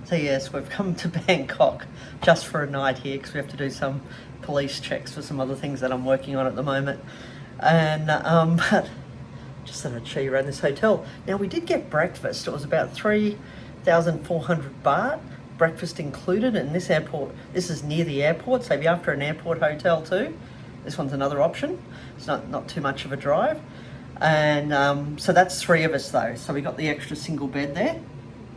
So yes, we've come to Bangkok just for a night here because we have to do some police checks for some other things that I'm working on at the moment. And but just thought I'd show you around this hotel. Now we did get breakfast. It was about 3,400 baht, breakfast included. And this airport, this is near the airport, so if you're after an airport hotel too, this one's another option. It's not too much of a drive. And so that's three of us though. So we got the extra single bed there.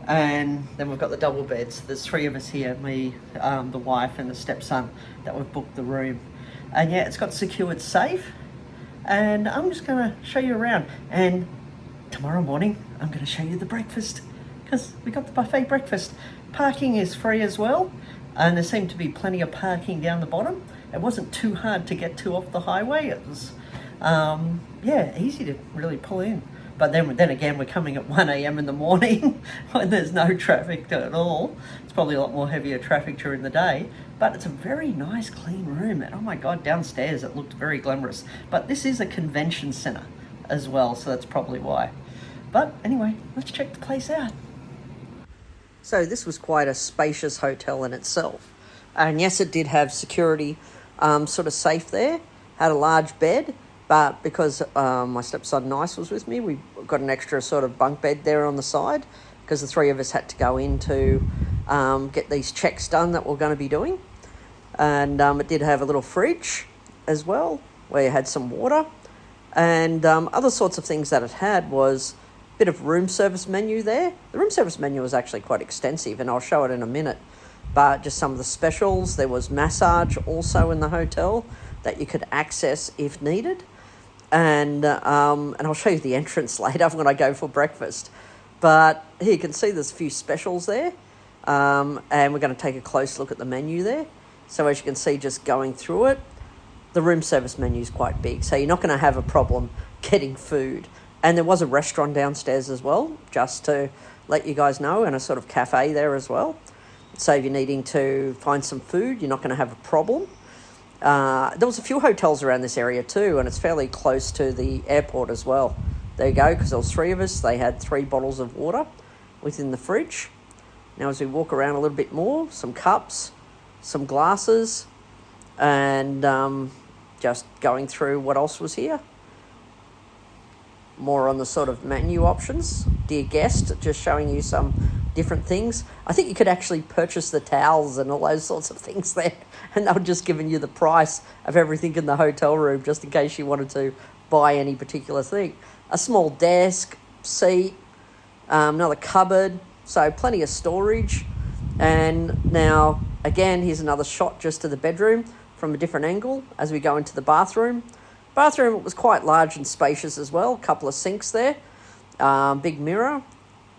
And then we've got the double beds. So there's three of us here, me, the wife and the stepson, that we've booked the room. And yeah, it's got secured safe. And I'm just gonna show you around. And tomorrow morning, I'm gonna show you the breakfast because we got the buffet breakfast. Parking is free as well. And there seemed to be plenty of parking down the bottom. It wasn't too hard to get to off the highway. It was, yeah, easy to really pull in. But then again, we're coming at 1 a.m. in the morning when there's no traffic at all. It's probably a lot more heavier traffic during the day, but it's a very nice, clean room. And oh my God, downstairs it looked very glamorous. But this is a convention center as well, so that's probably why. But anyway, let's check the place out. So this was quite a spacious hotel in itself. And yes, it did have security sort of safe there, had a large bed. But because my stepson Nice was with me, we got an extra sort of bunk bed there on the side because the three of us had to go in to get these checks done that we're going to be doing. And it did have a little fridge as well where you had some water. And other sorts of things that it had was a bit of room service menu there. The room service menu was actually quite extensive and I'll show it in a minute. But just some of the specials. There was massage also in the hotel that you could access if needed. And I'll show you the entrance later when I go for breakfast. But here you can see there's a few specials there. And we're going to take a close look at the menu there. So as you can see, just going through it, the room service menu is quite big. So you're not going to have a problem getting food. And there was a restaurant downstairs as well, just to let you guys know, and a sort of cafe there as well. So if you're needing to find some food, you're not going to have a problem. There was a few hotels around this area too, and it's fairly close to the airport as well. There you go, because there was three of us. They had 3 bottles of water within the fridge. Now as we walk around a little bit more, some cups, some glasses, and just going through what else was here. More on the sort of menu options. Dear guest, just showing you some different things. I think you could actually purchase the towels and all those sorts of things there, and they were just giving you the price of everything in the hotel room just in case you wanted to buy any particular thing. A small desk, seat, another cupboard, so plenty of storage. And now again, here's another shot just to the bedroom from a different angle as we go into the bathroom. Bathroom was quite large and spacious as well. A couple of sinks there, big mirror.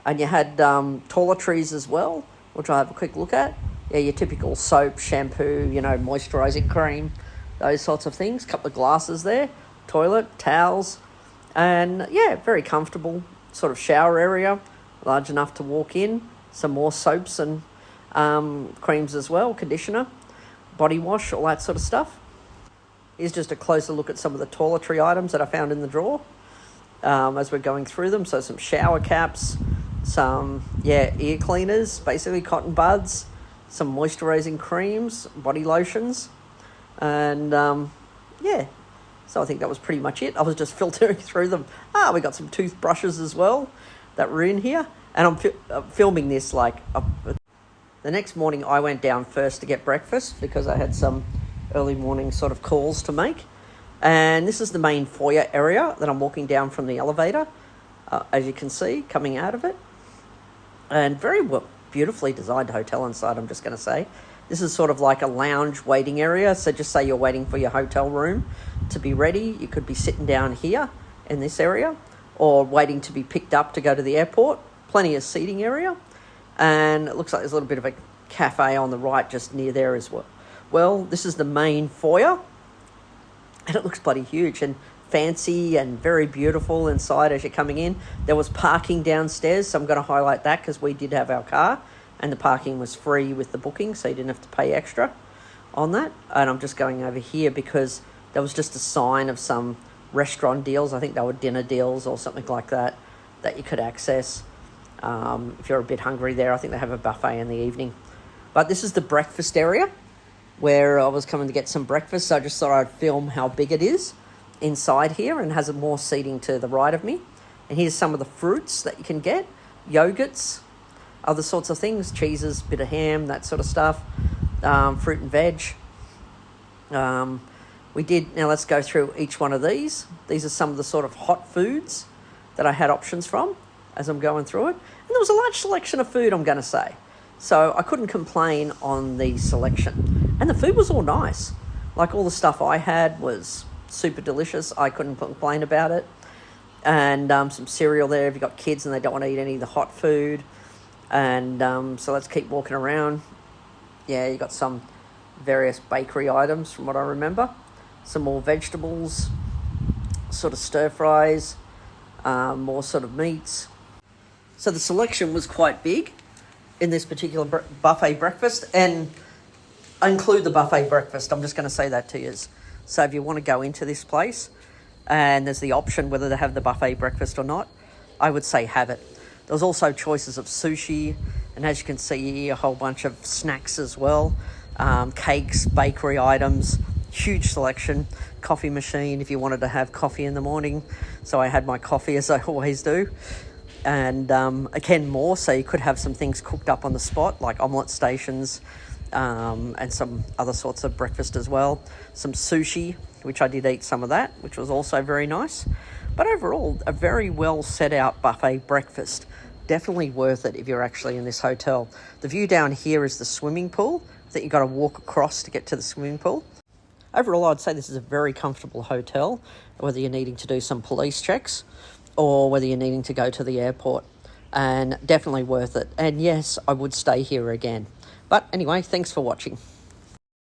And you had toiletries as well, which I'll have a quick look at. Yeah, your typical soap, shampoo, moisturising cream, those sorts of things. Couple of glasses there, toilet, towels. And yeah, very comfortable sort of shower area, large enough to walk in. Some more soaps and creams as well, conditioner, body wash, all that sort of stuff. Here's just a closer look at some of the toiletry items that I found in the drawer as we're going through them. So some shower caps, some ear cleaners, basically cotton buds, some moisturising creams, body lotions, and so I think that was pretty much it. I was just filtering through them. We got some toothbrushes as well that were in here, and I'm filming this the next morning. I went down first to get breakfast because I had some early morning sort of calls to make, and this is the main foyer area that I'm walking down from the elevator, as you can see coming out of it. And very beautifully designed hotel inside, I'm just going to say. This is sort of like a lounge waiting area. So just say you're waiting for your hotel room to be ready. You could be sitting down here in this area or waiting to be picked up to go to the airport. Plenty of seating area. And it looks like there's a little bit of a cafe on the right just near there as well. Well, this is the main foyer. And it looks bloody huge and fancy and very beautiful inside as you're coming in. There was parking downstairs, so I'm going to highlight that because we did have our car and the parking was free with the booking, so you didn't have to pay extra on that. And I'm just going over here because there was just a sign of some restaurant deals. I think they were dinner deals or something like that that you could access. If you're a bit hungry there, I think they have a buffet in the evening. But this is the breakfast area where I was coming to get some breakfast. So I just thought I'd film how big it is inside here, and has more seating to the right of me. And here's some of the fruits that you can get, yogurts, other sorts of things, cheeses, bit of ham, that sort of stuff, fruit and veg. Now let's go through each one of these. These are some of the sort of hot foods that I had options from as I'm going through it. And there was a large selection of food, I'm going to say. So I couldn't complain on the selection. And the food was all nice. Like, all the stuff I had was super delicious. I couldn't complain about it. And some cereal there if you've got kids and they don't want to eat any of the hot food. And so let's keep walking around. Yeah, you got some various bakery items from what I remember. Some more vegetables, sort of stir fries, more sort of meats. So the selection was quite big in this particular buffet breakfast, and I include the buffet breakfast. I'm just going to say that to you. So if you want to go into this place and there's the option whether to have the buffet breakfast or not, I would say have it. There was also choices of sushi, and as you can see here, a whole bunch of snacks as well, cakes, bakery items, huge selection, coffee machine if you wanted to have coffee in the morning. So I had my coffee, as I always do. And again, more, so you could have some things cooked up on the spot, like omelette stations, and some other sorts of breakfast as well. Some sushi, which I did eat some of that, which was also very nice. But overall, a very well set out buffet breakfast. Definitely worth it if you're actually in this hotel. The view down here is the swimming pool that you've got to walk across to get to the swimming pool. Overall, I'd say this is a very comfortable hotel, whether you're needing to do some police checks or whether you're needing to go to the airport, and definitely worth it. And yes, I would stay here again. But anyway, thanks for watching.